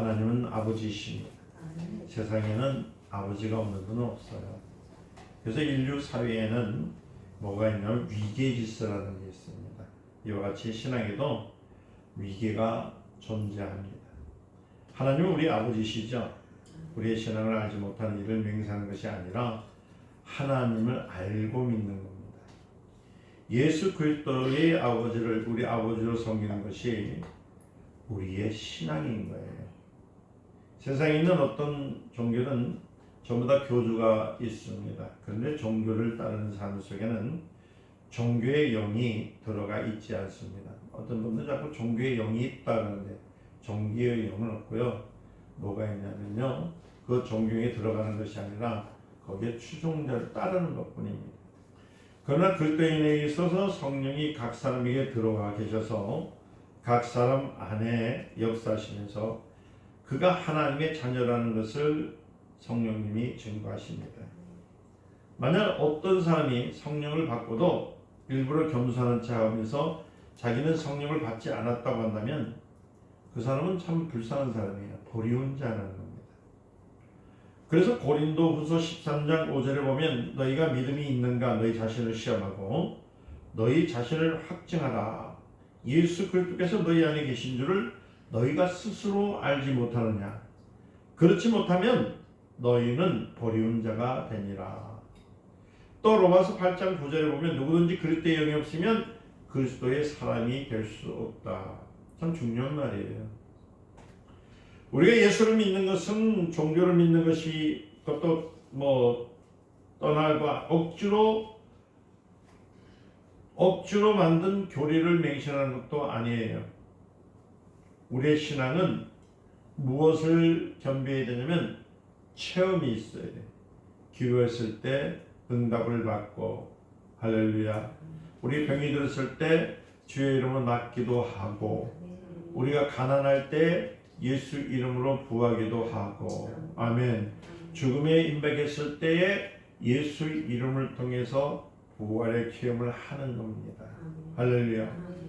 하나님은 아버지이십니다. 세상에는 아버지가 없는 분은 없어요. 그래서 인류 사회에는 뭐가 있냐면 위계 질서라는 게 있습니다. 이와 같이 신앙에도 위계가 존재합니다. 하나님은 우리 아버지시죠. 우리의 신앙을 알지 못하는 이를 맹세하는 것이 아니라 하나님을 알고 믿는 겁니다. 예수 그리스도의 아버지를 우리 아버지로 섬기는 것이 우리의 신앙인 거예요. 세상에 있는 어떤 종교는 전부 다 교주가 있습니다. 그런데 종교를 따르는 사람 속에는 종교의 영이 들어가 있지 않습니다. 어떤 분들은 자꾸 종교의 영이 있다는데 종교의 영은 없고요. 뭐가 있냐면요, 그 종교에 들어가는 것이 아니라 거기에 추종자를 따르는 것뿐입니다. 그러나 그리스도인에 있어서 성령이 각 사람에게 들어와 계셔서 각 사람 안에 역사하시면서 그가 하나님의 자녀라는 것을 성령님이 증거하십니다. 만약 어떤 사람이 성령을 받고도 일부러 겸손한 척하면서 자기는 성령을 받지 않았다고 한다면 그 사람은 참 불쌍한 사람이에요. 버리운 자라는 겁니다. 그래서 고린도후서 13장 5절에 보면 너희가 믿음이 있는가 너희 자신을 시험하고 너희 자신을 확증하라. 예수 그리스도께서 너희 안에 계신 줄을 너희가 스스로 알지 못하느냐. 그렇지 못하면 너희는 버리운 자가 되니라. 또 로마서 8장 9절에 보면 누구든지 그리스도의 영이 없으면 그리스도의 사람이 될 수 없다. 참 중요한 말이에요. 우리가 예수를 믿는 것은 종교를 믿는 것이 그것도 떠나고 억지로 만든 교리를 맹신하는 것도 아니에요. 우리의 신앙은 무엇을 겸비해야 되냐면 체험이 있어야 돼. 기도했을 때 응답을 받고 할렐루야. 우리 병이 들었을 때 주의 이름으로 낫기도 하고 우리가 가난할 때 예수 이름으로 부하기도 하고 아멘. 죽음에 임박했을 때에 예수 이름을 통해서 부활의 체험을 하는 겁니다. 할렐루야.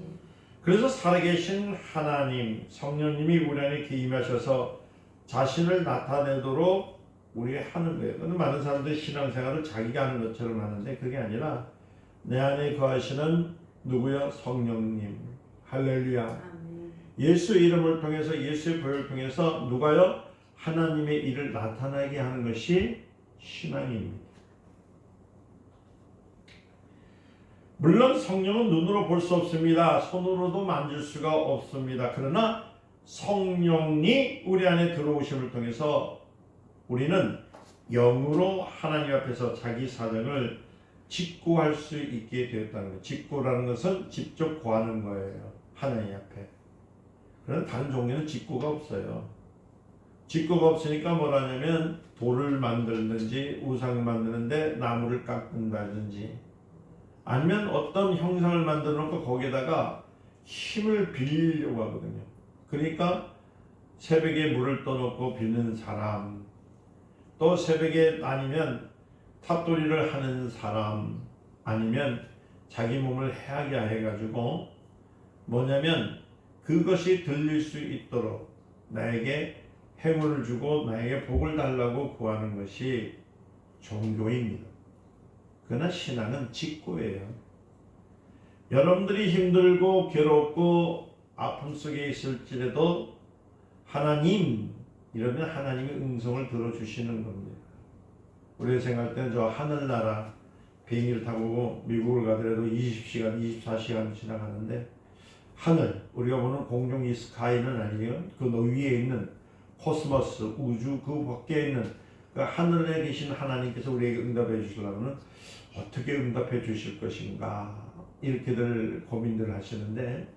그래서 살아계신 하나님 성령님이 우리 안에 임하셔서 자신을 나타내도록 우리 하는 거예요. 그런데 많은 사람들이 신앙생활을 자기가 하는 것처럼 하는데 그게 아니라 내 안에 거하시는 누구요? 성령님. 할렐루야. 예수 이름을 통해서 예수의 보혈을 통해서 누가요? 하나님의 일을 나타나게 하는 것이 신앙입니다. 물론 성령은 눈으로 볼 수 없습니다. 손으로도 만질 수가 없습니다. 그러나 성령이 우리 안에 들어오심을 통해서 우리는 영으로 하나님 앞에서 자기 사정을 직구할 수 있게 되었다는 거예요. 직구라는 것은 직접 구하는 거예요. 하나님 앞에. 그런데 다른 종교는 직구가 없어요. 직구가 없으니까 뭐라냐면 돌을 만들든지 우상을 만드는데 나무를 깎는다든지 아니면 어떤 형상을 만들어 놓고 거기에다가 힘을 빌리려고 하거든요. 그러니까 새벽에 물을 떠놓고 빚는 사람, 또 새벽에 아니면 탑돌이를 하는 사람, 아니면 자기 몸을 해하게 해가지고 뭐냐면 그것이 들릴 수 있도록 나에게 행운을 주고 나에게 복을 달라고 구하는 것이 종교입니다. 그러나 신앙은 직구예요. 여러분들이 힘들고 괴롭고 아픔 속에 있을지라도 하나님 이러면 하나님의 음성을 들어주시는 겁니다. 우리가 생각할 때는 저 하늘나라 비행기를 타고 미국을 가더라도 20시간, 24시간 지나가는데 하늘, 우리가 보는 공중 스카이는 아니에요. 그 위에 있는 코스모스, 우주 그 밖에 있는 그 하늘에 계신 하나님께서 우리에게 응답해 주시려면 어떻게 응답해 주실 것인가 이렇게들 고민들을 하시는데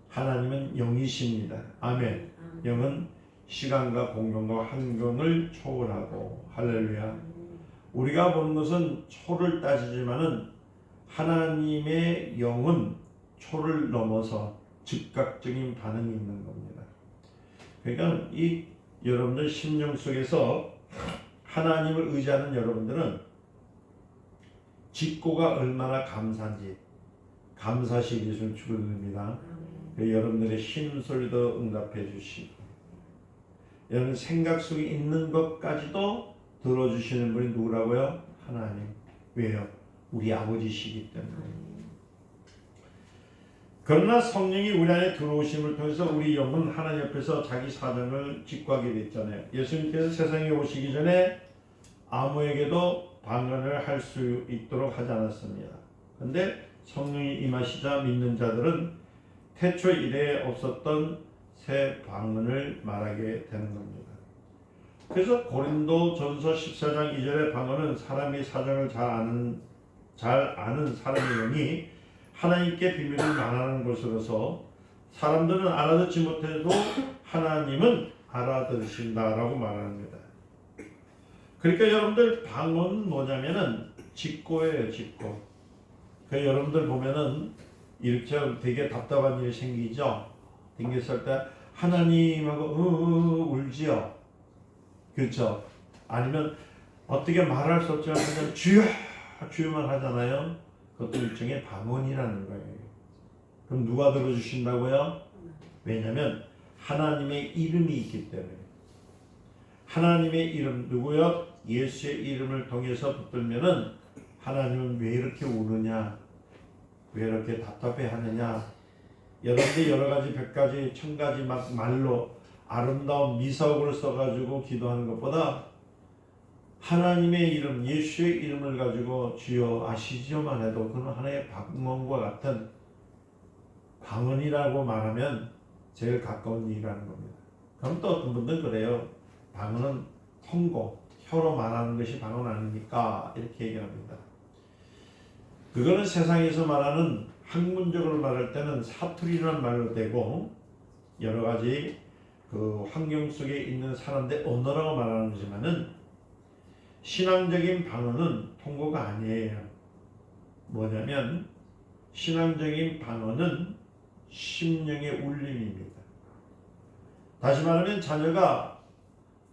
하나님은 영이십니다. 아멘. 영은 시간과 공간과 환경을 초월하고 할렐루야. 우리가 보는 것은 초를 따지지만은 하나님의 영은 초를 넘어서 즉각적인 반응이 있는 겁니다. 그러니까 이 여러분들 심령 속에서 하나님을 의지하는 여러분들은 직고가 얼마나 감사한지 감사시 예수를 축원드립니다. 여러분들의 신음소리도 응답해 주시고 여러분 생각 속에 있는 것까지도 들어주시는 분이 누구라고요? 하나님. 왜요? 우리 아버지시기 때문에. 그러나 성령이 우리 안에 들어오심을 통해서 우리 영은 하나님 옆에서 자기 사정을 직구하게 됐잖아요. 예수님께서 세상에 오시기 전에 아무에게도 방언을 할 수 있도록 하지 않았습니다. 그런데 성령이 임하시자 믿는 자들은 태초 이래 없었던 새 방언을 말하게 되는 겁니다. 그래서 고린도전서 14장 2절의 방언은 사람이 사정을 잘 아는 사람의 영이 하나님께 비밀을 말하는 것으로서 사람들은 알아듣지 못해도 하나님은 알아들으신다라고 말합니다. 그러니까 여러분들 방언은 뭐냐면은 직고예요, 직고. 그 여러분들 보면은 이렇게 되게 답답한 일이 생기죠. 댕겼을 때 하나님하고 울지요. 그렇죠? 아니면 어떻게 말할 수 없지만 그냥 주여 주여만 하잖아요. 그것도 일종의 방언이라는 거예요. 그럼 누가 들어주신다고요? 왜냐하면 하나님의 이름이 있기 때문에. 하나님의 이름 누구요? 예수의 이름을 통해서 붙들면은 하나님은 왜 이렇게 우느냐? 왜 이렇게 답답해 하느냐? 여러분들이 여러 가지, 백 가지, 천 가지 막 말로 아름다운 미사옥을 써가지고 기도하는 것보다 하나님의 이름, 예수의 이름을 가지고 주여 아시지요만 해도 그건 하나의 방언과 같은 방언이라고 말하면 제일 가까운 일이라는 겁니다. 그럼 또 어떤 분들은 그래요. 방언은 통고, 혀로 말하는 것이 방언 아닙니까? 이렇게 얘기합니다. 그거는 세상에서 말하는 학문적으로 말할 때는 사투리라는 말로 되고 여러 가지 그 환경 속에 있는 사람들의 언어라고 말하는 거지만은 신앙적인 방언은 통고가 아니에요. 뭐냐면 신앙적인 방언은 심령의 울림입니다. 다시 말하면 자녀가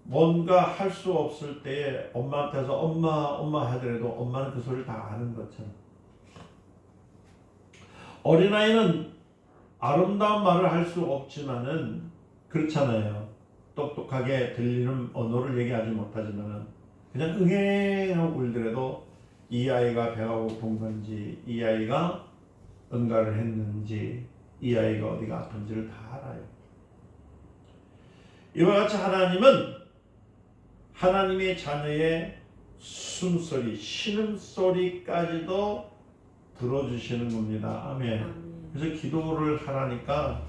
뭔가 할 수 없을 때에 엄마한테서 엄마 하더라도 엄마는 그 소리를 다 아는 것처럼 어린아이는 아름다운 말을 할 수 없지만은 그렇잖아요. 똑똑하게 들리는 언어를 얘기하지 못하지만은 그냥 응애하고 울더라도 이 아이가 배가 고픈 건지 이 아이가 응가를 했는지 이 아이가 어디가 아픈지를 다 알아요. 이와 같이 하나님은 하나님의 자녀의 숨소리, 신음소리까지도 들어주시는 겁니다. 아멘. 그래서 기도를 하라니까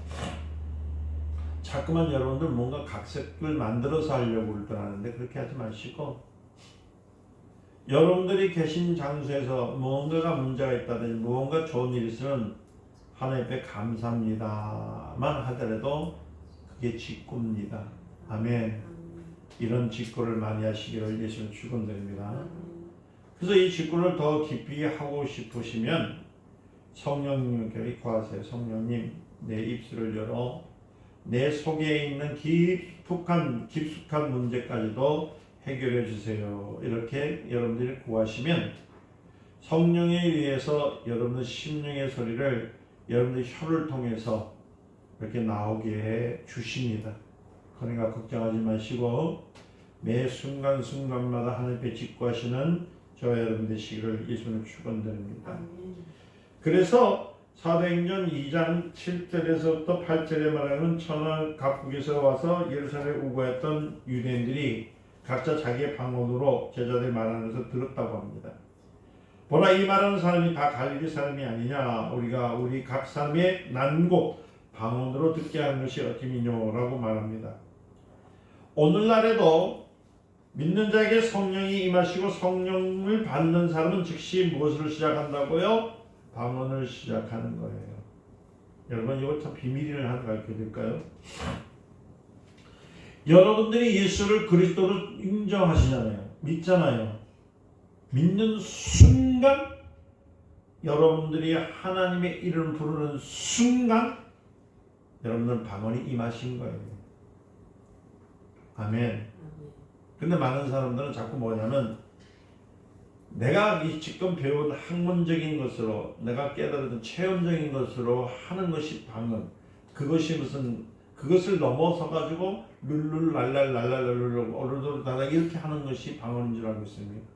자꾸만 여러분들 뭔가 각색을 만들어서 하려고 그러는데 그렇게 하지 마시고 여러분들이 계신 장소에서 무언가가 문제가 있다든지 무언가 좋은 일이 있으면 하나님 앞에 감사합니다만 하더라도 그게 직구입니다. 아멘. 이런 직구를 많이 하시기를 예수님 축원드립니다. 그래서 이 직구를 더 깊이 하고 싶으시면 성령님께 구하세요. 성령님, 내 입술을 열어 내 속에 있는 깊숙한 문제까지도 해결해 주세요. 이렇게 여러분들이 구하시면 성령에 의해서 여러분의 심령의 소리를 여러분의 혀를 통해서 이렇게 나오게 해 주십니다. 그러니까 걱정하지 마시고 매 순간순간마다 하나님께 직구하시는 저와 여러분 되시기를 예수님 축원드립니다. 그래서 사도행전 2장 7절에서부터 8절에 말하는 천하 각국에서 와서 예루살렘에 우거했던 유대인들이 각자 자기의 방언으로 제자들이 말하는 것을 들었다고 합니다. 보라, 이 말하는 사람이 다 갈릴리 사람이 아니냐? 우리가 우리 각 사람의 난곡 방언으로 듣게 하는 것이 어찌미뇨라고 말합니다. 오늘날에도 믿는 자에게 성령이 임하시고 성령을 받는 사람은 즉시 무엇을 시작한다고요? 방언을 시작하는 거예요. 여러분 이거 참 비밀을 하나 가르쳐드릴까요? 여러분들이 예수를 그리스도로 인정하시잖아요. 믿잖아요. 믿는 순간 여러분들이 하나님의 이름을 부르는 순간 여러분들은 방언이 임하신 거예요. 아멘. 근데 많은 사람들은 자꾸 뭐냐면 내가 이 지금 배운 학문적인 것으로 내가 깨달은 체험적인 것으로 하는 것이 방언, 그것이 무슨 그것을 넘어서 가지고 룰룰랄랄랄랄랄룰 오르르다다 이렇게 하는 것이 방언인 줄 알고 있습니다.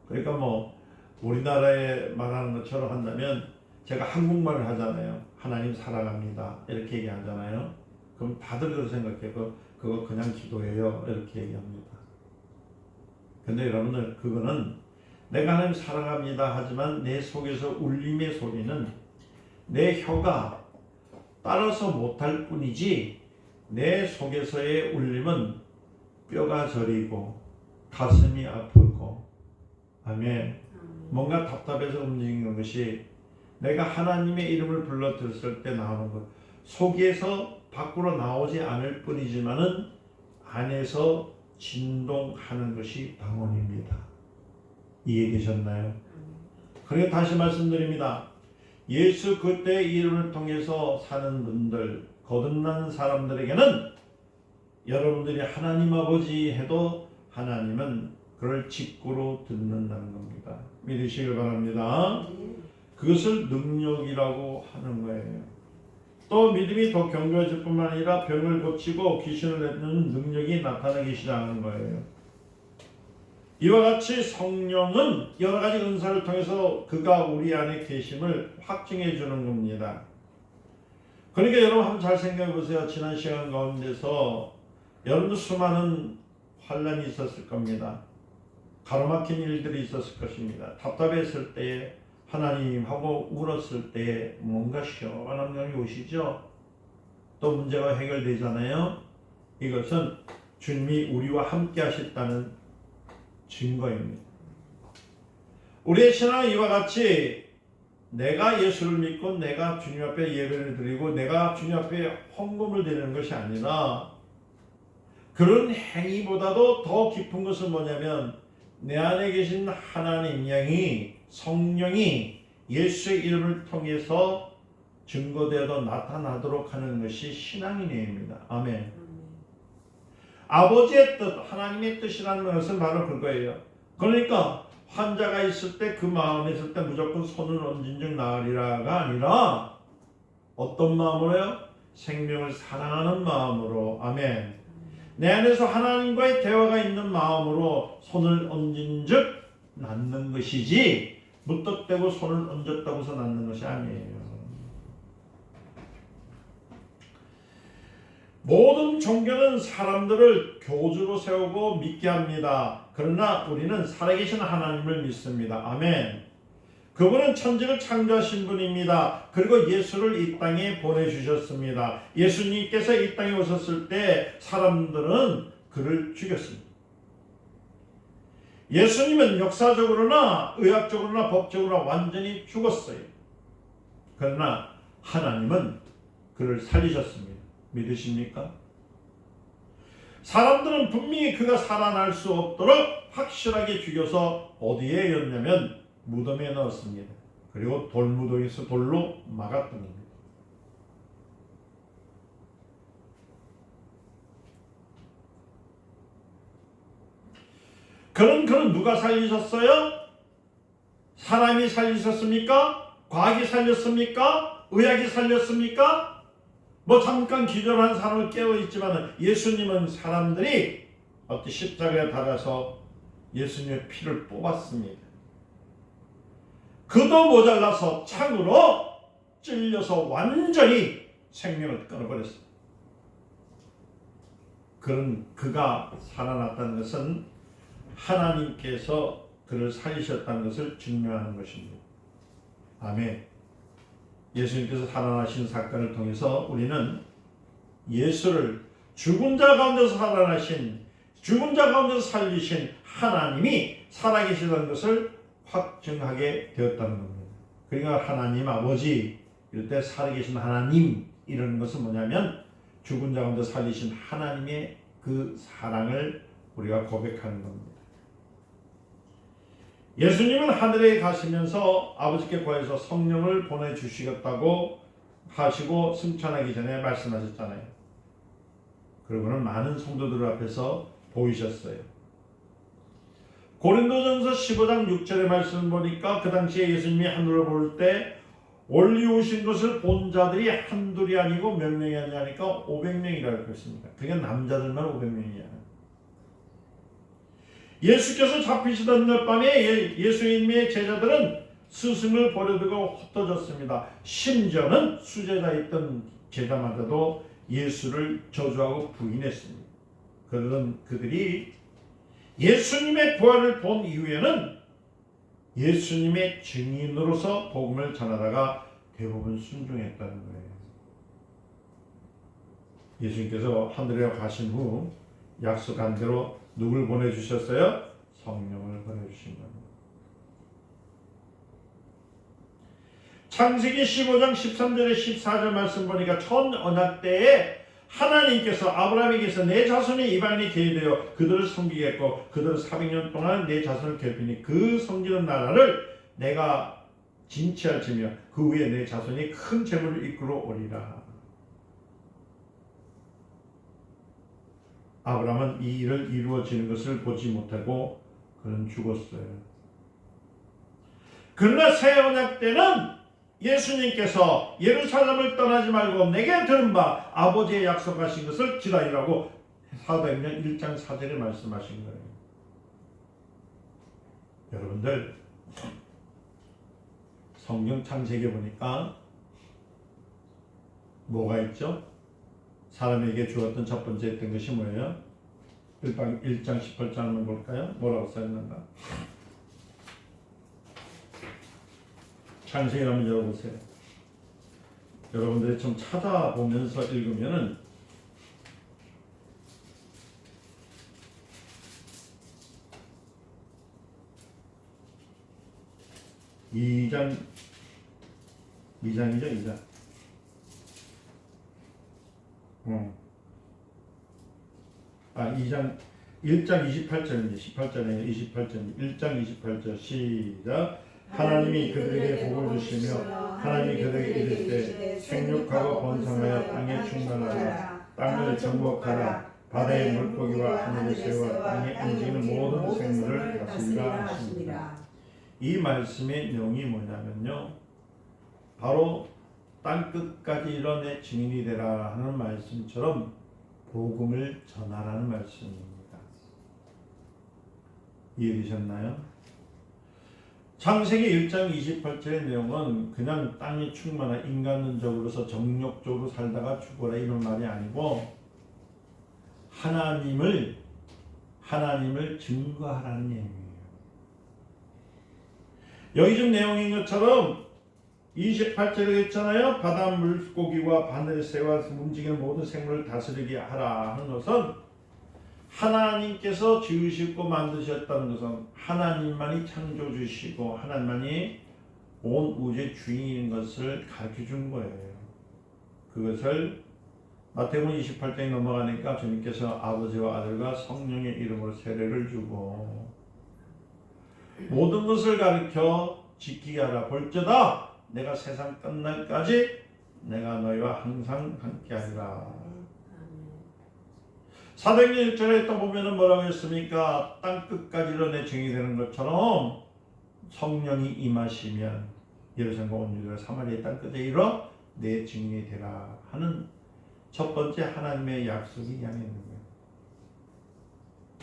그러니까 뭐 우리나라에 말하는 것처럼 한다면 제가 한국말을 하잖아요. 하나님 사랑합니다 이렇게 얘기하잖아요. 그럼 다들 그렇게 생각해요. 그거 그냥 기도해요 이렇게 얘기합니다. 근데 여러분들 그거는 내가 하나님 사랑합니다 하지만 내 속에서 울림의 소리는 내 혀가 따라서 못할 뿐이지 내 속에서의 울림은 뼈가 저리고 가슴이 아프고 아멘 뭔가 답답해서 움직이는 것이 내가 하나님의 이름을 불러 들었을 때 나오는 것 속에서 밖으로 나오지 않을 뿐이지만은 안에서 진동하는 것이 방언입니다. 이해되셨나요? 그러니까 다시 말씀드립니다. 예수 그때의 이름을 통해서 사는 분들, 거듭나는 사람들에게는 여러분들이 하나님 아버지 해도 하나님은 그걸 직구로 듣는다는 겁니다. 믿으시길 바랍니다. 그것을 능력이라고 하는 거예요. 또 믿음이 더 견고해질 뿐만 아니라 병을 고치고 귀신을 내는 능력이 나타나기 시작하는 거예요. 이와 같이 성령은 여러 가지 은사를 통해서 그가 우리 안에 계심을 확증해 주는 겁니다. 그러니까 여러분 한번 잘 생각해 보세요. 지난 시간 가운데서 여러분도 수많은 환난이 있었을 겁니다. 가로막힌 일들이 있었을 것입니다. 답답했을 때에 하나님하고 울었을 때에 뭔가 시원한 감이 오시죠. 또 문제가 해결되잖아요. 이것은 주님이 우리와 함께 하셨다는 증거입니다. 우리의 신앙은 이와 같이 내가 예수를 믿고 내가 주님 앞에 예배를 드리고 내가 주님 앞에 헌금을 드리는 것이 아니라 그런 행위보다도 더 깊은 것은 뭐냐면 내 안에 계신 하나님 영이 성령이 예수의 이름을 통해서 증거되어 나타나도록 하는 것이 신앙의 내용입니다. 아멘. 아버지의 뜻, 하나님의 뜻이라는 것은 바로 그거예요. 그러니까 환자가 있을 때 그 마음에 있을 때 무조건 손을 얹은 즉 나으리라가 아니라 어떤 마음으로요? 생명을 사랑하는 마음으로. 아멘. 내 안에서 하나님과의 대화가 있는 마음으로 손을 얹은 즉 낫는 것이지 무턱대고 손을 얹었다고 해서 낫는 것이 아니에요. 모든 종교는 사람들을 교주로 세우고 믿게 합니다. 그러나 우리는 살아계신 하나님을 믿습니다. 아멘. 그분은 천지를 창조하신 분입니다. 그리고 예수를 이 땅에 보내주셨습니다. 예수님께서 이 땅에 오셨을 때 사람들은 그를 죽였습니다. 예수님은 역사적으로나 의학적으로나 법적으로나 완전히 죽었어요. 그러나 하나님은 그를 살리셨습니다. 믿으십니까? 사람들은 분명히 그가 살아날 수 없도록 확실하게 죽여서 어디에 였냐면 무덤에 넣었습니다. 그리고 돌무덤에서 돌로 막았던 겁니다. 그는 누가 살리셨어요? 사람이 살리셨습니까? 과학이 살렸습니까? 의학이 살렸습니까? 뭐 잠깐 기절한 사람을 깨어있지만 예수님은 사람들이 어떤 십자가에 달아서 예수님의 피를 뽑았습니다. 그도 모자라서 창으로 찔려서 완전히 생명을 끊어버렸습니다. 그가 살아났다는 것은 하나님께서 그를 살리셨다는 것을 증명하는 것입니다. 아멘. 예수님께서 살아나신 사건을 통해서 우리는 예수를 죽은 자 가운데서 살아나신, 죽은 자 가운데서 살리신 하나님이 살아계시다는 것을 확증하게 되었다는 겁니다. 그러니까 하나님 아버지 이럴 때 살아계신 하나님 이라는 것은 뭐냐면 죽은 자 가운데 살리신 하나님의 그 사랑을 우리가 고백하는 겁니다. 예수님은 하늘에 가시면서 아버지께 구해서 성령을 보내주시겠다고 하시고 승천하기 전에 말씀하셨잖아요. 그리고는 많은 성도들 앞에서 보이셨어요. 고린도전서 15장 6절의 말씀을 보니까 그 당시에 예수님이 하늘을 볼 때 올리오신 것을 본 자들이 한둘이 아니고 몇 명이 아니니까 500명이라고 했습니다. 그게 남자들만 500명이야. 예수께서 잡히시던 날 밤에 예수님의 제자들은 스승을 버려두고 흩어졌습니다. 심지어는 수제자에 있던 제자마저도 예수를 저주하고 부인했습니다. 그러던 그들이 예수님의 부활을 본 이후에는 예수님의 증인으로서 복음을 전하다가 대부분 순종했다는 거예요. 예수님께서 하늘에 가신 후 약속한 대로 누굴 보내주셨어요? 성령을 보내주신 겁니다. 창세기 15장 13절에 14절 말씀 보니까 첫 언약 때에 하나님께서 아브라함에게서 내 자손이 이방인이 되어 그들을 섬기겠고 그들은 400년 동안 내 자손을 괴롭히니 그 섬기는 나라를 내가 진치할지며 그 후에 내 자손이 큰 재물을 이끌어 오리라. 아브라함은 이 일을 이루어지는 것을 보지 못하고 그는 죽었어요. 그러나 새 언약 때는 예수님께서 예루살렘을 떠나지 말고 내게 들은 바 아버지의 약속하신 것을 기다리라고 사도행전 1장 4절에 말씀하신 거예요. 여러분들 성경 창세기 보니까 뭐가 있죠? 사람에게 주었던 첫 번째 했던 것이 뭐예요? 1장 18절 한번 볼까요? 뭐라고 써있는가? 창세기 한번 열어보세요. 여러분들이 좀 찾아보면서 읽으면은 2장이죠, 2장. 2장 1장 28절입니다. 18절에 28절 1장 28절 시작. 하나님이 그들에게 복을 주시며 하나님이 그들에게 이르시되 생육하고 번성하여 땅에 충만하라. 땅을 정복하라. 바다의 물고기와 하늘의 새와 땅에 움직이는 모든 생물을 다스리라 하십니다. 이 말씀의 내용이 뭐냐면요, 바로 땅끝까지 이뤄내 증인이 되라 하는 말씀처럼 복음을 전하라는 말씀입니다. 이해되셨나요? 창세기 1장 28절의 내용은 그냥 땅이 충만한 인간적으로서 정욕적으로 살다가 죽어라 이런 말이 아니고 하나님을 증거하라는 내용이에요. 여기 좀 내용인 것처럼 28절에 있잖아요. 바다 물고기와 하늘의 새와 움직이는 모든 생물을 다스리게 하라 하는 것은 하나님께서 지으시고 만드셨다는 것은 하나님만이 창조주시고 하나님만이 온 우주의 주인인 것을 가르쳐 준 거예요. 그것을 마태복음 28장에 넘어가니까 주님께서 아버지와 아들과 성령의 이름으로 세례를 주고 모든 것을 가르쳐 지키게 하라. 볼지어다 내가 세상 끝날까지 내가 너희와 항상 함께하리라. 사도행전 1절에 또 보면은 뭐라고 했습니까? 땅끝까지 이뤄내 증인이 되는 것처럼 성령이 임하시면 예루살렘과 온 유대와 사마리아 땅끝에 이뤄 내 증인이 되라 하는 첫 번째 하나님의 약속이 양에 있는 거예요.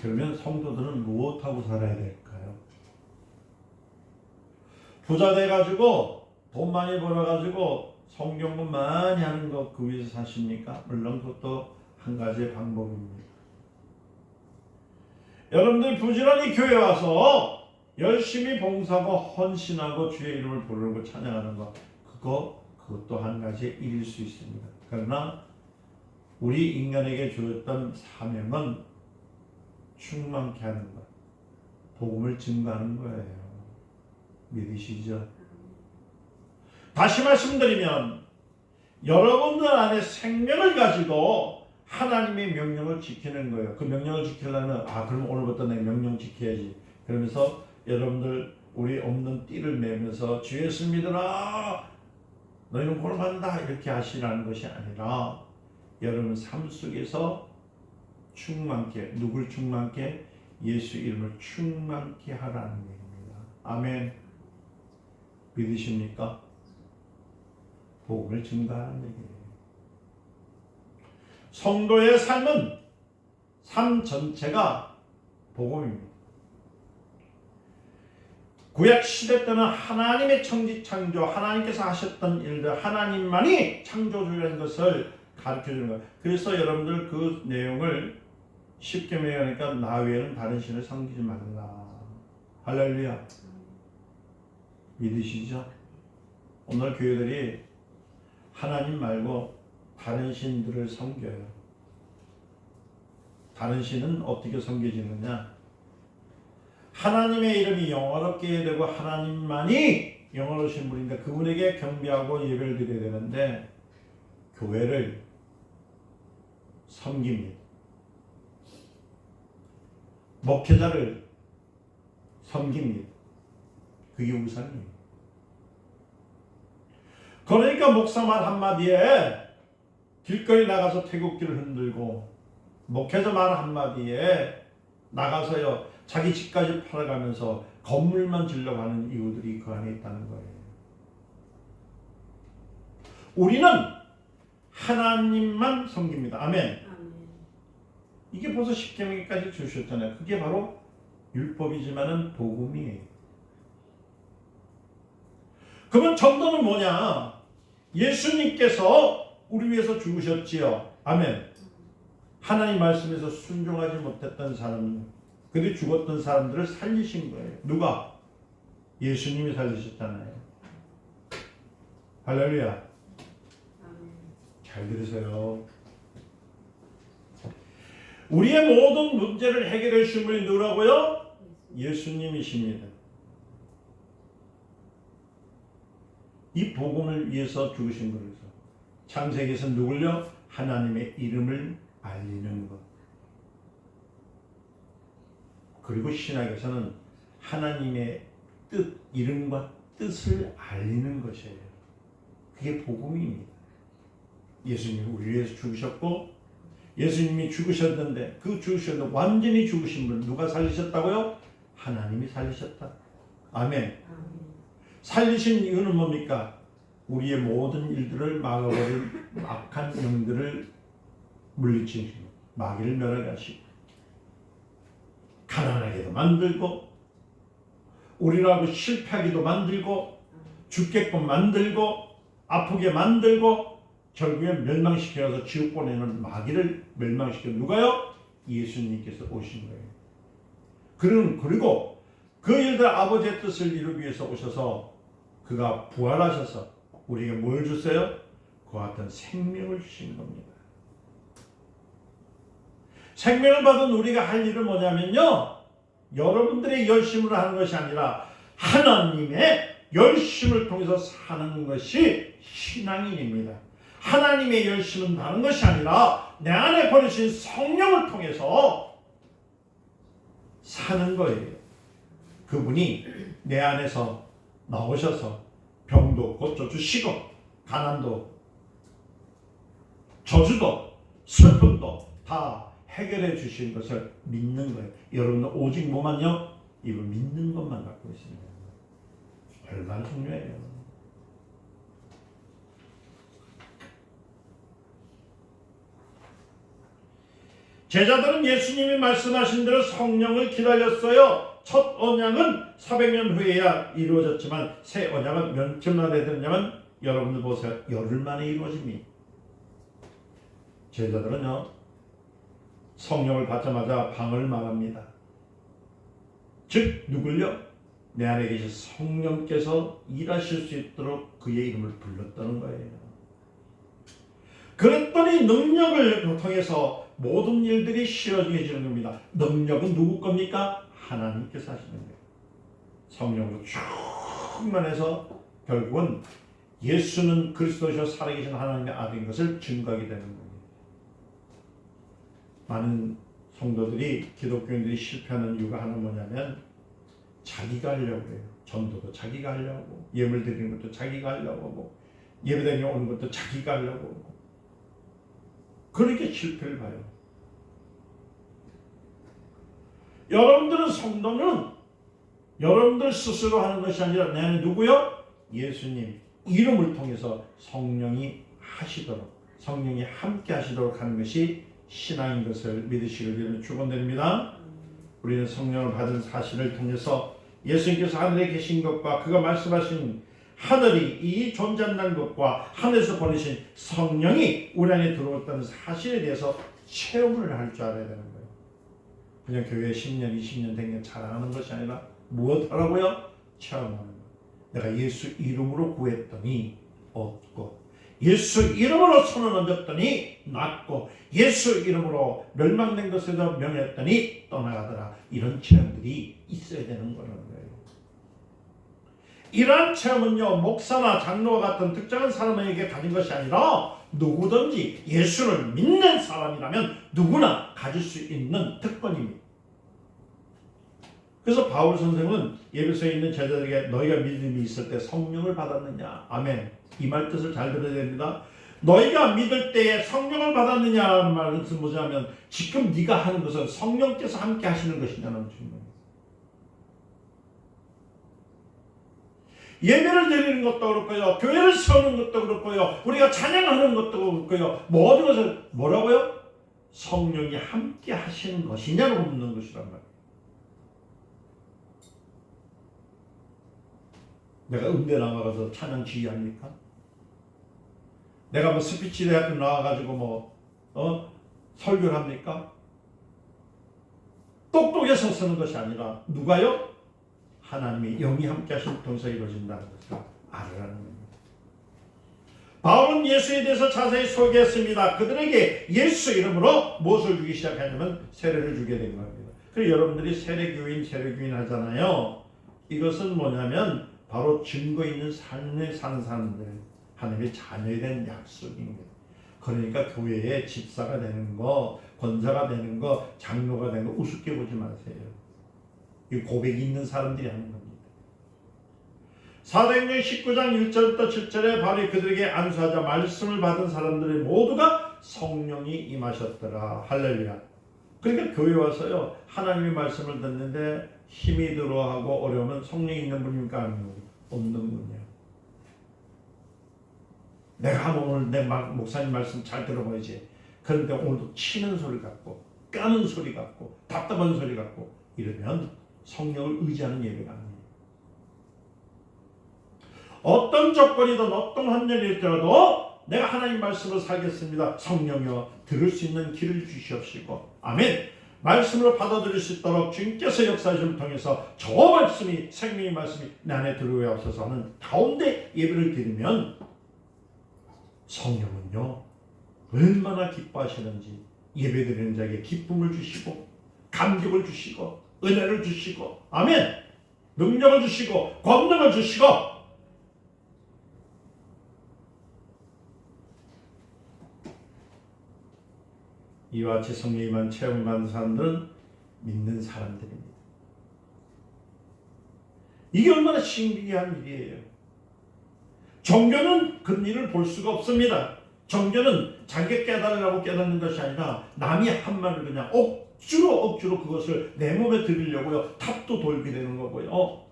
그러면 성도들은 무엇하고 살아야 될까요? 부자 돼가지고 돈 많이 벌어가지고 성경문 많이 하는 거 그 위해서 사십니까? 물론 그것도 한 가지의 방법입니다. 여러분들 부지런히 교회 와서 열심히 봉사하고 헌신하고 주의 이름을 부르고 찬양하는 것 그것도 한 가지의 일일 수 있습니다. 그러나 우리 인간에게 주었던 사명은 충만케 하는 것, 복음을 증거하는 거예요. 믿으시죠? 다시 말씀드리면 여러분들 안에 생명을 가지고 하나님의 명령을 지키는 거예요. 그 명령을 지키려면 그럼 오늘부터 내 명령 지켜야지. 그러면서 여러분들 우리 없는 띠를 매면서 주 예수 믿으라 너희는 복을 받는다 이렇게 하시라는 것이 아니라 여러분 삶 속에서 충만케, 누굴 충만케? 예수 이름을 충만케 하라는 얘기입니다. 아멘. 믿으십니까? 복음을 증거하는 얘기예요. 성도의 삶은 삶 전체가 복음입니다. 구약 시대 때는 하나님의 천지 창조, 하나님께서 하셨던 일들, 하나님만이 창조주라는 것을 가르쳐주는 거예요. 그래서 여러분들 그 내용을 쉽게 외우니까 나 외에는 다른 신을 섬기지 말라. 할렐루야. 믿으시죠? 오늘 교회들이 하나님 말고 다른 신들을 섬겨요. 다른 신은 어떻게 섬겨지느냐? 하나님의 이름이 영화롭게 되고 하나님만이 영화로우신 분인데 그분에게 경배하고 예배를 드려야 되는데 교회를 섬깁니다. 목회자를 섬깁니다. 그게 우상이에요. 그러니까 목사 말 한마디에 길거리 나가서 태극기를 흔들고 목회자 말 한마디에 나가서요 자기 집까지 팔아가면서 건물만 지려고 하는 이유들이 그 안에 있다는 거예요. 우리는 하나님만 섬깁니다. 아멘. 이게 벌써 십계명까지 주셨잖아요. 그게 바로 율법이지만은 복음이에요. 그러면 전도는 뭐냐? 예수님께서 우리 위해서 죽으셨지요. 아멘. 하나님 말씀에서 순종하지 못했던 사람, 그들이 죽었던 사람들을 살리신 거예요. 누가? 예수님이 살리셨잖아요. 할렐루야. 잘 들으세요. 우리의 모든 문제를 해결해 주신 분이 누구라고요? 예수님이십니다. 이 복음을 위해서 죽으신 거죠. 창세기에서 누굴요? 하나님의 이름을 알리는 것. 그리고 신학에서는 하나님의 뜻, 이름과 뜻을 알리는 것이에요. 그게 복음입니다. 예수님이 우리 위해서 죽으셨고 예수님이 죽으셨는데 그 죽으셨는데 완전히 죽으신 분을 누가 살리셨다고요? 하나님이 살리셨다. 아멘. 살리신 이유는 뭡니까? 우리의 모든 일들을 막아버릴 악한 영들을 물리치시고 마귀를 멸하시고 가난하게도 만들고 우리라고 실패하기도 만들고 죽게끔 만들고 아프게 만들고 결국에 멸망시켜서 지옥 보내는 마귀를 멸망시켜 누가요? 예수님께서 오신 거예요. 그리고 그 일들 아버지의 뜻을 이루기 위해서 오셔서 그가 부활하셔서 우리에게 뭘 주세요? 그와 같은 생명을 주신 겁니다. 생명을 받은 우리가 할 일은 뭐냐면요, 여러분들의 열심으로 하는 것이 아니라 하나님의 열심을 통해서 사는 것이 신앙인입니다. 하나님의 열심은 다른 것이 아니라 내 안에 버리신 성령을 통해서 사는 거예요. 그분이 내 안에서 나오셔서 병도 고쳐주시고 가난도 저주도 슬픔도 다 해결해 주신 것을 믿는 거예요. 여러분은 오직 뭐만요? 이거 믿는 것만 갖고 있습니다. 얼마나 중요해요. 제자들은 예수님이 말씀하신 대로 성령을 기다렸어요. 첫 언약은 400년 후에야 이루어졌지만 새 언약은 며칠 만에 되느냐면 여러분들 보세요. 열흘 만에 이루어집니다. 제자들은요 성령을 받자마자 방을 말합니다. 즉 누굴요? 내 안에 계신 성령께서 일하실 수 있도록 그의 이름을 불렀다는 거예요. 그랬더니 능력을 통해서 모든 일들이 쉬워지는 겁니다. 능력은 누구 겁니까? 하나님께서 하시는 거예요. 성령으로 충만해서 결국은 예수는 그리스도시요 살아계신 하나님의 아들인 것을 증거하게 되는 겁니다. 많은 성도들이 기독교인들이 실패하는 이유가 하나 뭐냐면 자기가 하려고 해요. 전도도 자기가 하려고 하고 예물 드리는 것도 자기가 하려고 하고 예배당에 오는 것도 자기가 하려고 하고 그렇게 실패를 봐요. 여러분들은 성도는 여러분들 스스로 하는 것이 아니라 나는 누구요? 예수님 이름을 통해서 성령이 함께 하시도록 하는 것이 신앙인 것을 믿으시길 축원드립니다. 우리는 성령을 받은 사실을 통해서 예수님께서 하늘에 계신 것과 그가 말씀하신 하늘이 이 존재한다는 것과 하늘에서 보내신 성령이 우리 안에 들어왔다는 사실에 대해서 체험을 할 줄 알아야 되는 거예요. 그냥 교회 10년, 20년 된 게 자랑하는 것이 아니라 무엇 하라고요? 체험하는 거예요. 내가 예수 이름으로 구했더니 얻고, 예수 이름으로 손을 얹었더니 낫고, 예수 이름으로 멸망된 것에도 명했더니 떠나가더라. 이런 체험들이 있어야 되는 거라는 거예요. 이러한 체험은요, 목사나 장로와 같은 특정한 사람에게 가진 것이 아니라 누구든지 예수를 믿는 사람이라면 누구나 가질 수 있는 특권입니다. 그래서 바울 선생은 예배소에 있는 제자들에게 너희가 믿음이 있을 때 성령을 받았느냐? 아멘. 이 말 뜻을 잘 들어야 됩니다. 너희가 믿을 때에 성령을 받았느냐라는 말은 뭐냐면 지금 네가 하는 것은 성령께서 함께 하시는 것이냐는 질문입니다. 예배를 드리는 것도 그렇고요, 교회를 세우는 것도 그렇고요, 우리가 찬양하는 것도 그렇고요, 모든 것을 뭐라고요? 성령이 함께 하시는 것이냐고 묻는 것이란 말이에요. 내가 음대 나가서 찬양 지휘합니까? 내가 스피치 대학교 나와가지고 설교를 합니까? 똑똑해서 쓰는 것이 아니라 누가요? 하나님의 영이 함께 하심을 통해서 이루어진다는 것을 알으라는 겁니다. 바울은 예수에 대해서 자세히 소개했습니다. 그들에게 예수 이름으로 무엇을 주기 시작하냐면 세례를 주게 된 겁니다. 그리고 여러분들이 세례교인 하잖아요. 이것은 뭐냐면 바로 증거 있는 삶에 사는 사람들, 하나님의 자녀에 대한 약속입니다. 그러니까 교회의 집사가 되는 거, 권사가 되는 거, 장로가 되는 거 우습게 보지 마세요. 이 고백이 있는 사람들이 하는 겁니다. 사도행전 19장 1절부터 7절에 바울이 그들에게 안수하자 말씀을 받은 사람들의 모두가 성령이 임하셨더라. 할렐루야. 그러니까 교회 와서요, 하나님의 말씀을 듣는데 힘이 들어하고 어려우면 성령이 있는 분입니까? 없는 분이에요. 내가 오늘 내 목사님 말씀 잘 들어봐야지. 그런데 오늘도 치는 소리 같고 까는 소리 같고 답답한 소리 같고 이러면 성령을 의지하는 예배가 아니에요. 어떤 조건이든 어떤 환경일지라도 내가 하나님 말씀을 살겠습니다. 성령이여 들을 수 있는 길을 주시옵시고 아멘. 말씀으로 받아들일 수 있도록 주님께서 역사하심을 통해서 저 말씀이 생명의 말씀이 내 안에 들어오옵소서 하는 가운데 예배를 드리면 성령은요 얼마나 기뻐하시는지 예배드리는 자에게 기쁨을 주시고 감격을 주시고 은혜를 주시고 아멘. 능력을 주시고 권능을 주시고 이와 같이 성령님만 체험받는 사람들은 믿는 사람들입니다. 이게 얼마나 신기한 일이에요. 종교는 그런 일을 볼 수가 없습니다. 종교는 자기가 깨달으라고 깨닫는 것이 아니라 남이 한 말을 그냥 억지로 그것을 내 몸에 들이려고요. 탑도 돌게 되는 거고요.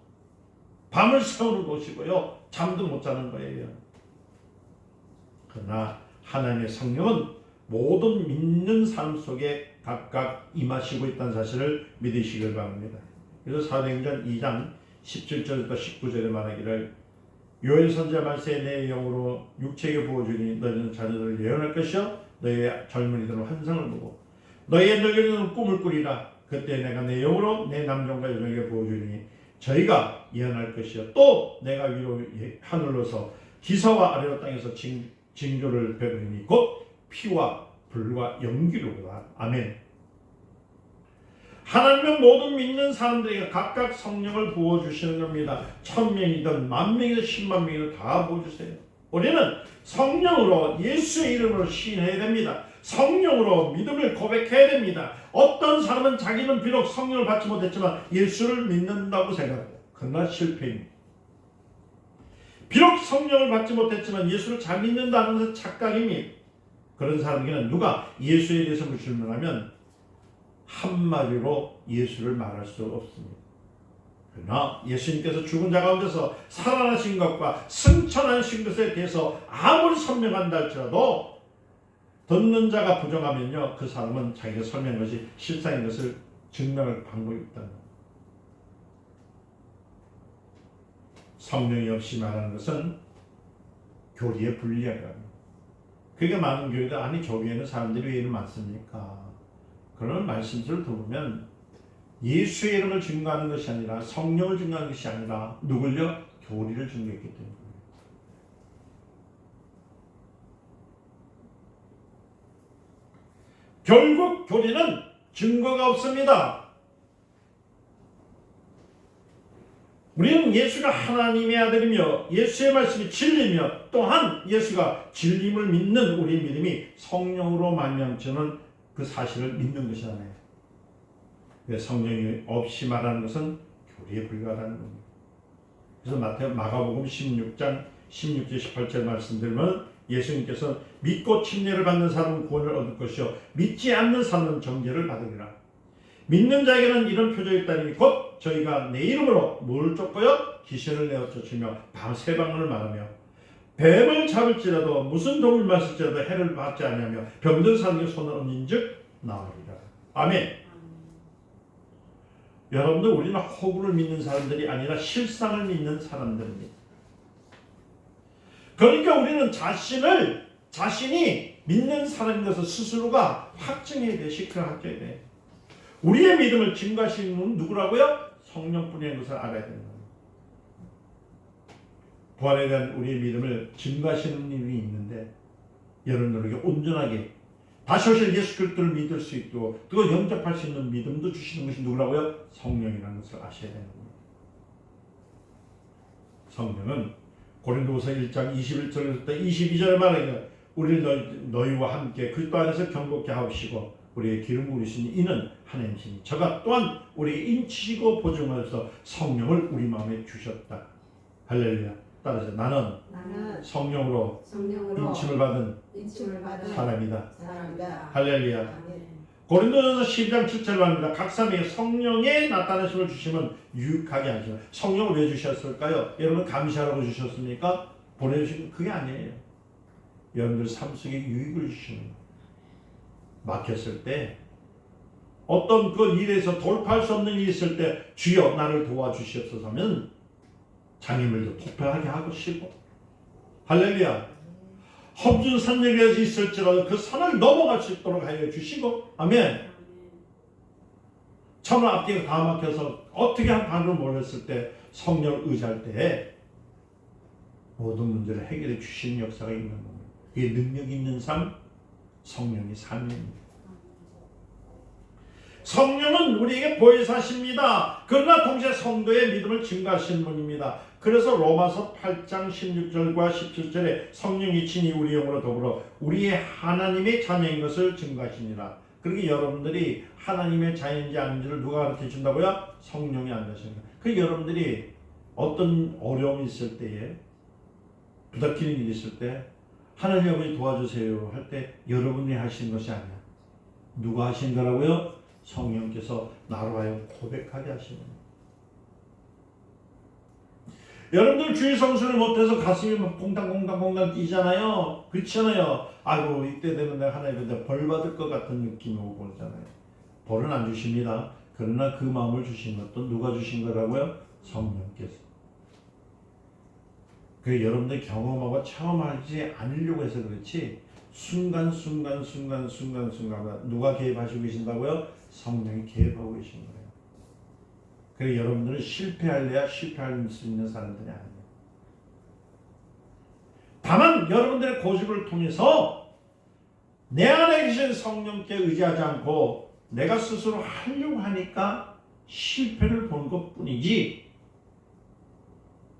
밤을 새우는 것이고요. 잠도 못 자는 거예요. 그러나 하나님의 성령은 모든 믿는 삶 속에 각각 임하시고 있다는 사실을 믿으시길 바랍니다. 그래서 사도행전 2장 17절부터 19절에 말하기를 요엘 선지자 말세에 내 영으로 육체에게 부어주니 너희는 자녀들을 예언할 것이요 너희의 젊은이들은 환상을 보고 너희의 늙은이들은 꿈을 꾸리라. 그때 내가 내 영으로 내 남종과 여종에게 부어주니 저희가 예언할 것이요 또 내가 위로 하늘로서 기사와 아래로 땅에서 징조를 베푸니 곧 피와 불과 연기로다. 아멘. 하나님은 모든 믿는 사람들에게 각각 성령을 부어주시는 겁니다. 1000명이든 10,000명이든 100,000명이든 다 부어주세요. 우리는 성령으로 예수의 이름으로 시인해야 됩니다. 성령으로 믿음을 고백해야 됩니다. 어떤 사람은 자기는 비록 성령을 받지 못했지만 예수를 믿는다고 생각해요. 그러나 실패입니다. 비록 성령을 받지 못했지만 예수를 잘 믿는다는 것은 착각입니다. 그런 사람에게는 누가 예수에 대해서 질문하면 한마디로 예수를 말할 수 없습니다. 그러나 예수님께서 죽은 자 가운데서 살아나신 것과 승천하신 것에 대해서 아무리 설명한다 할지라도 듣는 자가 부정하면요, 그 사람은 자기가 설명한 것이 실상인 것을 증명할 방법이 없다는 겁니다. 성령이 없이 말하는 것은 교리에 불리하다. 그러니까 많은 교회들, 아니 교회에는 사람들이 왜 이렇게 많습니까? 그런 말씀들을 들으면 예수의 이름을 증거하는 것이 아니라 성령을 증거하는 것이 아니라 누굴요? 교리를 증거했기 때문에. 결국 교리는 증거가 없습니다. 우리는 예수가 하나님의 아들이며 예수의 말씀이 진리며 또한 예수가 진림을 믿는 우리의 믿음이 성령으로 말미암는 그 사실을 믿는 것이잖아요. 성령이 없이 말하는 것은 교리에 불과하다는 겁니다. 그래서 마가복음 16장 16절 18절 말씀드리면 예수님께서 믿고 침례를 받는 사람은 구원을 얻을 것이요 믿지 않는 사람은 정죄를 받으리라. 믿는 자에게는 이런 표적이 있다니 곧 저희가 내 이름으로 뭘 쫓고요? 귀신을 내어 쫓으며 밤새 방언을 말하며 뱀을 잡을지라도 무슨 독을 마실지라도 해를 받지 아니하며 병든 사람에게 손을 얹은즉 나으리라. 아멘. 여러분들, 우리는 호구를 믿는 사람들이 아니라 실상을 믿는 사람들입니다. 그러니까 우리는 자신이 믿는 사람인 것을 스스로가 확증해야 돼. 시크를 확증해야 돼. 우리의 믿음을 증거하시는 분은 누구라고요? 성령뿐인 것을 알아야 되는 거예요. 부활에 대한 우리의 믿음을 증거하시는 분이 있는데 여러분들에게 온전하게 다시 오실 예수 그리스도를 믿을 수 있고 또 영접할 수 있는 믿음도 주시는 것이 누구라고요? 성령이라는 것을 아셔야 되는 겁니다. 성령은 고린도후서 1장 21절에서 22절에 말하기를 우리를 너희와 함께 그리스도 안에서 경고케 하옵시고 우리의 기름 부으시니 이는 하나님이시니 저가 또한 우리에게 인치시고 보증하셔서 성령을 우리 마음에 주셨다. 할렐루야. 따라서 나는 성령으로 인침을 받은 사람이다. 할렐루야. 고린도전서 12장 7절 말입니다. 각 사람에게 성령의 나타나심을 주시면 유익하게 하시면 성령을 왜 주셨을까요? 여러분 감시하라고 주셨습니까? 보내주신 그게 아니에요. 여러분들 삶 속에 유익을 주시는 거예요. 막혔을 때 어떤 그 일에서 돌파할 수 없는 일이 있을 때 주여 나를 도와주시옵소서 하면 장애물도 폭발하게 하시고 할렐루야. 험준 산역에 있을지라도 그 산을 넘어갈 수 있도록 하여 주시고 아멘. 차로 앞뒤가 다 막혀서 어떻게 한 방을 몰랐을 때 성령을 의지할 때 모든 문제를 해결해 주시는 역사가 있는 겁니다. 이게 능력 있는 삶, 성령의 삶입니다. 성령은 우리에게 보혜사십니다. 그러나 동시에 성도의 믿음을 증가하시는 분입니다. 그래서 로마서 8장 16절과 17절에 성령이 친히 우리 영으로 더불어 우리의 하나님의 자녀인 것을 증거하시니라. 그러니까 여러분들이 하나님의 자녀인지 아닌지를 누가 가르쳐 준다고요? 성령이 안다시는 거예요. 그러니까 여러분들이 어떤 어려움이 있을 때에 부닥치는 일이 있을 때 하나님 아버지 도와주세요 할 때 여러분이 하시는 것이 아니야. 누가 하신 거라고요? 성령께서 나로 하여금 고백하게 하시는 거예요. 여러분들 주일 성수를 못해서 가슴이 막 콩당콩당콩당 뛰잖아요. 그렇잖아요. 아이고 이때 되면 내가 하나님한테 벌 받을 것 같은 느낌이 오고 그러잖아요. 벌은 안 주십니다. 그러나 그 마음을 주신 것도 누가 주신 거라고요? 성령께서. 그 여러분들 경험하고 체험하지 않으려고 해서 그렇지 순간순간 누가 개입하시고 계신다고요? 성령이 개입하고 계신 거예요. 그래서 여러분들은 실패할래야 실패할 수 있는 사람들이 아니에요. 다만 여러분들의 고집을 통해서 내 안에 계신 성령께 의지하지 않고 내가 스스로 하려고 하니까 실패를 보는 것뿐이지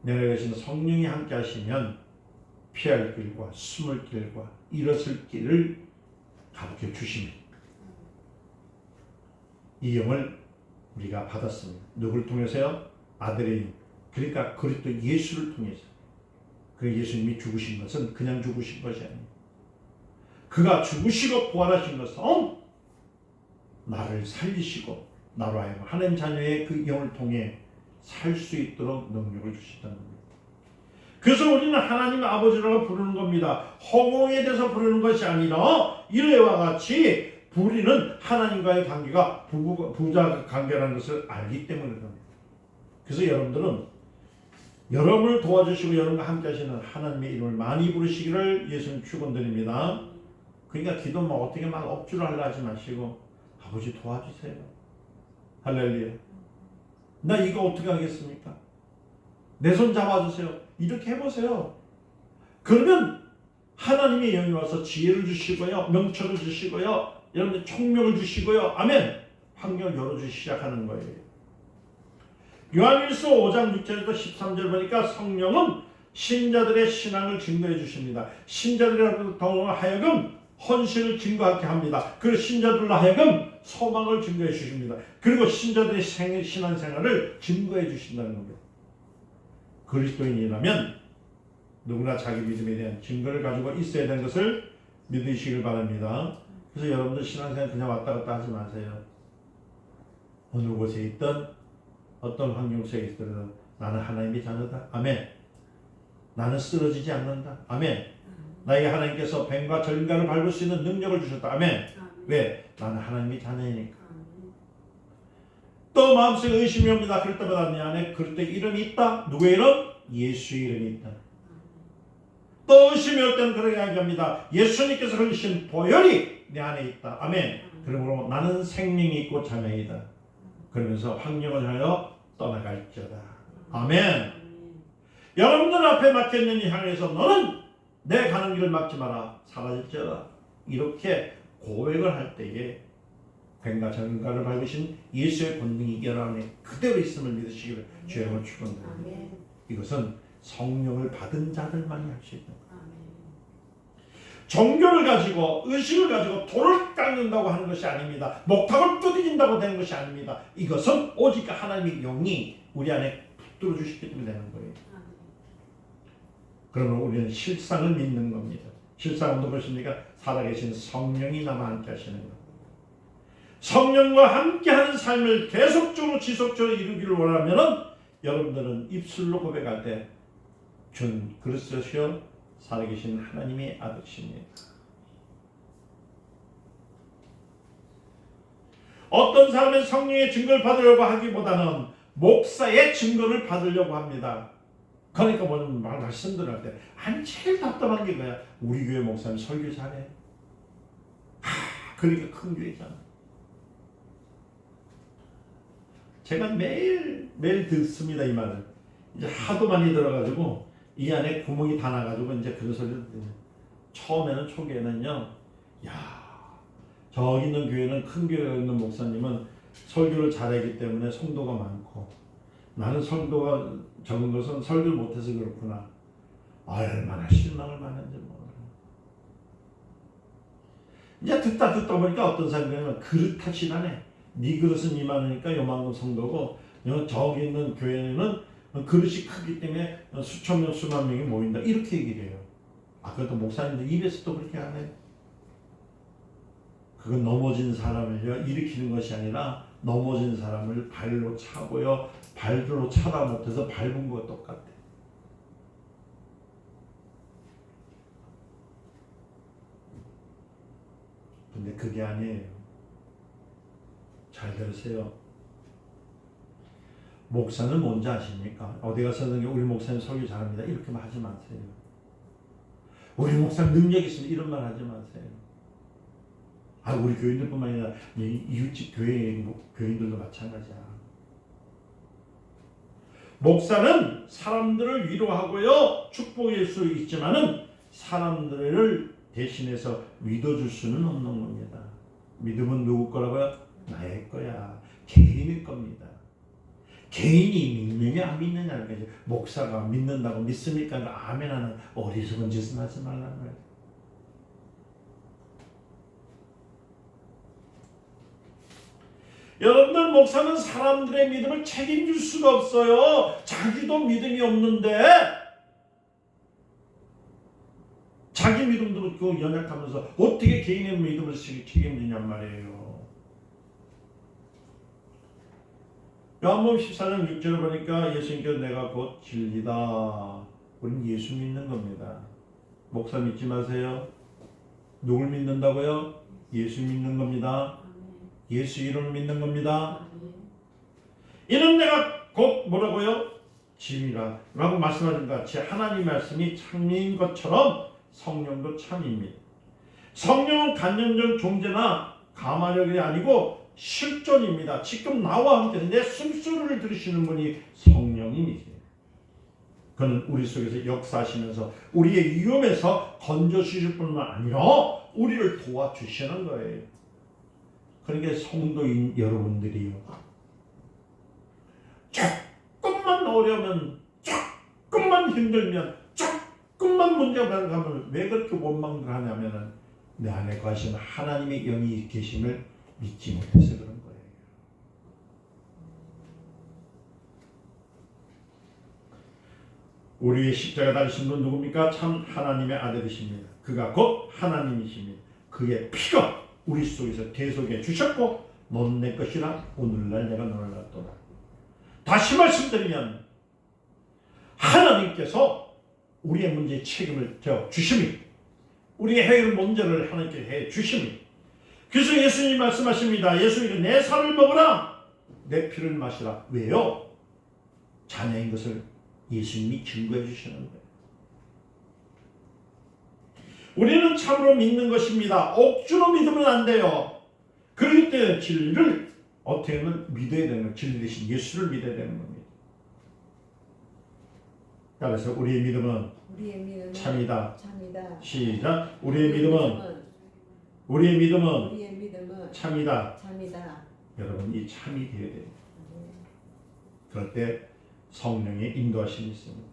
내 안에 계신 성령이 함께 하시면 피할 길과 숨을 길과 일어설 길을 가르쳐 주십니다. 이 영을 우리가 받았습니다. 누구를 통해서요? 아들의 그러니까 그리스도 예수를 통해서. 그 예수님이 죽으신 것은 그냥 죽으신 것이 아니에요. 그가 죽으시고 부활하신 것은 나를 살리시고 나로 하여금 하나님 자녀의 그 영을 통해 살 수 있도록 능력을 주시다는 겁니다. 그래서 우리는 하나님 아버지라고 부르는 겁니다. 허공에 대해서 부르는 것이 아니라 이래와 같이 우리는 하나님과의 관계가 부자 관계라는 것을 알기 때문에 그럽니다. 그래서 여러분들은 여러분을 도와주시고 여러분과 함께 하시는 하나님의 이름을 많이 부르시기를 예수님 축원드립니다. 그러니까 기도 어떻게 막 억지로 하려 하지 마시고 아버지 도와주세요. 할렐루야. 나 이거 어떻게 하겠습니까? 내 손 잡아주세요. 이렇게 해보세요. 그러면 하나님의 영이 와서 지혜를 주시고요. 명철을 주시고요. 여러분들 총명을 주시고요. 아멘. 환경을 열어주기 시작하는 거예요. 요한일서 5장 6절부터 13절 보니까 성령은 신자들의 신앙을 증거해 주십니다. 신자들로 하여금 헌신을 증거하게 합니다. 그리고 신자들로 하여금 소망을 증거해 주십니다. 그리고 신자들의 신앙생활을 증거해 주신다는 겁니다. 그리스도인이라면 누구나 자기 믿음에 대한 증거를 가지고 있어야 되는 것을 믿으시길 바랍니다. 그래서 여러분들 신앙생활 그냥 왔다 갔다 하지 마세요. 어느 곳에 있든 어떤 환경 속에 있든 나는 하나님의 자녀다. 아멘. 나는 쓰러지지 않는다. 아멘. 나에게 하나님께서 뱀과 절간을 밟을 수 있는 능력을 주셨다. 아멘. 왜? 나는 하나님의 자녀이니까. 또 마음속에 의심이 옵니다. 그럴 때마다 내 안에 그럴 때 이름이 있다. 누구의 이름? 예수의 이름이 있다. 또 의심이 올 때는 그렇게 이야기합니다. 예수님께서 흘리신 보혈이 내 안에 있다. 아멘. 그러므로 나는 생명이 있고 자녀이다. 그러면서 환경을 하여 떠나갈지어다. 아멘. 여러분들 앞에 막혀있는 이 향해서 너는 내 가는 길을 막지 마라. 사라질지어다. 이렇게 고백을 할 때에 뱀과 절간을 밟으신 예수의 본능이 여 안에 그대로 있음을 믿으시기를 주의 이름으로 축원드립니다. 이것은 성령을 받은 자들만이 할 수 있는 거예요. 종교를 가지고 의식을 가지고 돌을 깎는다고 하는 것이 아닙니다. 목탁을 두드린다고 되는 것이 아닙니다. 이것은 오직 하나님의 영이 우리 안에 붙들어 주시기 때문에 되는 거예요. 그러면 우리는 실상을 믿는 겁니다. 실상은 무엇입니까? 살아계신 성령이 나와 함께 하시는 것. 성령과 함께하는 삶을 계속적으로 지속적으로 이루기를 원하면 여러분들은 입술로 고백할 때 준 그리스도시여 살아계신 하나님의 아들이십니다. 어떤 사람은 성령의 증거를 받으려고 하기보다는 목사의 증거를 받으려고 합니다. 그러니까 뭐냐면 말씀들 할 때 아니 제일 답답한 게 뭐야? 우리 교회 목사님 설교 잘해. 그러니까 큰 교회잖아. 제가 매일 듣습니다. 이 말을. 이제 하도 많이 들어가지고 이 안에 구멍이 다 나가지고 이제 그런 소리를 듣는. 처음에는 초기에는요. 야, 저기 있는 교회는 큰 교회에 있는 목사님은 설교를 잘하기 때문에 성도가 많고 나는 성도가 적은 것은 설교를 못해서 그렇구나. 얼마나 실망을 많은지 몰라. 이제 듣다 보니까 어떤 사람들은 그릇하시다네. 네 그릇은 이만하니까 요만큼 성도고 저기 있는 교회는 그릇이 크기 때문에 수천 명 수만 명이 모인다. 이렇게 얘기를 해요. 그래도 목사님들 입에서 또 그렇게 하네. 그건 넘어진 사람을 일으키는 것이 아니라 넘어진 사람을 발로 차고요. 발로 차다 못해서 밟은 것과 똑같아. 근데 그게 아니에요. 잘 들으세요. 목사는 뭔지 아십니까? 어디 가서는 우리 목사님 설교 잘합니다. 이렇게만 하지 마세요. 우리 목사님 능력 있으면 이런 말 하지 마세요. 우리 교인들뿐만 아니라 이웃집 교인들도 마찬가지야. 목사는 사람들을 위로하고요 축복일 수 있지만은 사람들을 대신해서 믿어줄 수는 없는 겁니다. 믿음은 누구 거라고요? 나의 거야. 개인의 겁니다. 개인이 믿느냐 안 믿느냐는 거죠. 목사가 믿는다고 믿습니까? 아멘하는 어리석은 짓은 하지 말라는 거예요. 여러분들 목사는 사람들의 믿음을 책임질 수가 없어요. 자기도 믿음이 없는데 자기 믿음도 그 연약하면서 어떻게 개인의 믿음을 책임지냔 말이에요. 요한복음 14장 6절을 보니까 예수님께서 내가 곧 진리다. 우리는 예수 믿는 겁니다. 목사 믿지 마세요. 누굴 믿는다고요? 예수 믿는 겁니다. 예수 이름을 믿는 겁니다. 이는 내가 곧 뭐라고요? 진리라 라고 말씀하신 것 같이 하나님 말씀이 참인 것처럼 성령도 참입니다. 성령은 간접적 존재나 가마력이 아니고 실존입니다. 지금 나와 함께 내 숨소리를 들으시는 분이 성령님이세요. 그는 우리 속에서 역사하시면서 우리의 위험에서 건져주실 뿐만 아니라 우리를 도와주시는 거예요. 그러니까 성도인 여러분들이요, 조금만 어려우면, 조금만 힘들면, 조금만 문제가 발생하면 왜 그렇게 원망을 하냐면은 내 안에 거하신 하나님의 영이 계심을 믿지 못해서 그런 거예요. 우리의 십자가 달리신 분 누굽니까? 참 하나님의 아들이십니다. 그가 곧 하나님이십니다. 그의 피가 우리 속에서 계속해 주셨고 넌 내 것이라 오늘날 내가 너를 놨도다. 다시 말씀드리면 하나님께서 우리의 문제에 책임을 져 주심이, 우리의 해결 문제를 하나님께 해 주심이. 그래서 예수님이 말씀하십니다. 예수님이 내 살을 먹으라, 내 피를 마시라. 왜요? 자녀인 것을 예수님이 증거해 주시는 거예요. 우리는 참으로 믿는 것입니다. 억지로 믿으면 안 돼요. 그렇기 때문에 진리를 어떻게 하면 믿어야 되는 거예요. 진리 대신 예수를 믿어야 되는 겁니다. 그래서 우리의 믿음은 참이다. 시작. 우리의 믿음은 참이다. 여러분, 이 참이 되어야 됩니다. 그럴 때 성령의 인도하심이 있습니다.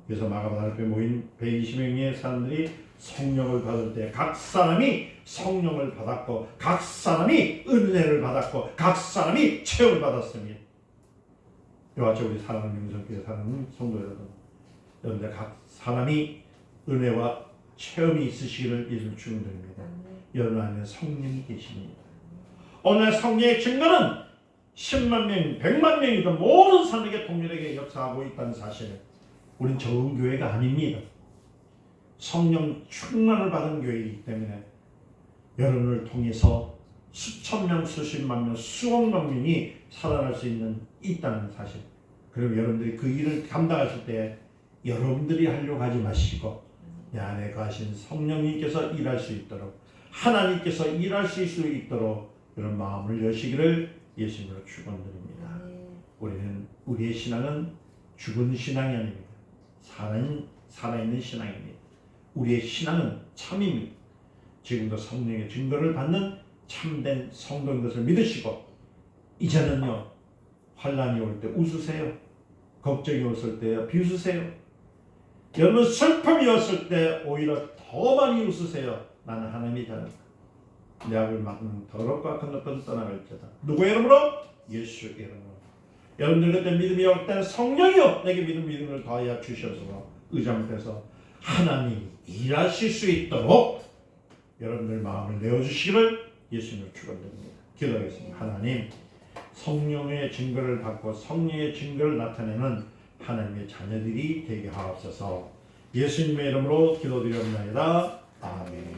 그래서 마가다나 앞에 모인 120명의 사람들이 성령을 받을 때 각 사람이 성령을 받았고 각 사람이 은혜를 받았고 각 사람이 체험을 받았습니다. 이와 같이 우리 사랑하는 명성교회 사랑하는 성도 여러분들 각 사람이 은혜와 체험이 있으시기를 예수님 축원드립니다. 여러분 안에 성령이 계십니다. 오늘 성령의 증거는 10만 명, 100만 명이든 모든 사람에게 동일하게 역사하고 있다는 사실을, 우린 적은 교회가 아닙니다. 성령 충만을 받은 교회이기 때문에 여러분을 통해서 수천 명, 수십만 명, 수억만 명이 살아날 수 있다는 사실. 그리고 여러분들이 그 일을 감당하실 때 여러분들이 하려고 하지 마시고 내 안에 거하신 성령님께서 일할 수 있도록, 하나님께서 일할 수 있도록 이런 마음을 여시기를 예수님으로 축원드립니다. 우리의 신앙은 죽은 신앙이 아닙니다. 살아있는 신앙입니다. 우리의 신앙은 참입니다. 지금도 성령의 증거를 받는 참된 성도인 것을 믿으시고, 이제는요, 환난이 올 때 웃으세요. 걱정이 왔을 때 비웃으세요. 여러분 슬픔이 왔을 때 오히려 더 많이 웃으세요. 나는 하나님이 잘한다. 내 악을 막는 더럽고 악한 것들은 떠나갈지어다. 누구의 이름으로? 예수 이름으로. 여러분들 그때 믿음이 올 때는 성령이요 내게 믿음을 더하여 주셔서 의장께서 하나님 일하실 수 있도록 여러분들 마음을 내어주시기를 예수님을 축원드립니다. 기도하겠습니다. 하나님, 성령의 증거를 받고 성령의 증거를 나타내는 하나님의 자녀들이 되게 하옵소서. 예수님의 이름으로 기도드리옵나이다. 아멘.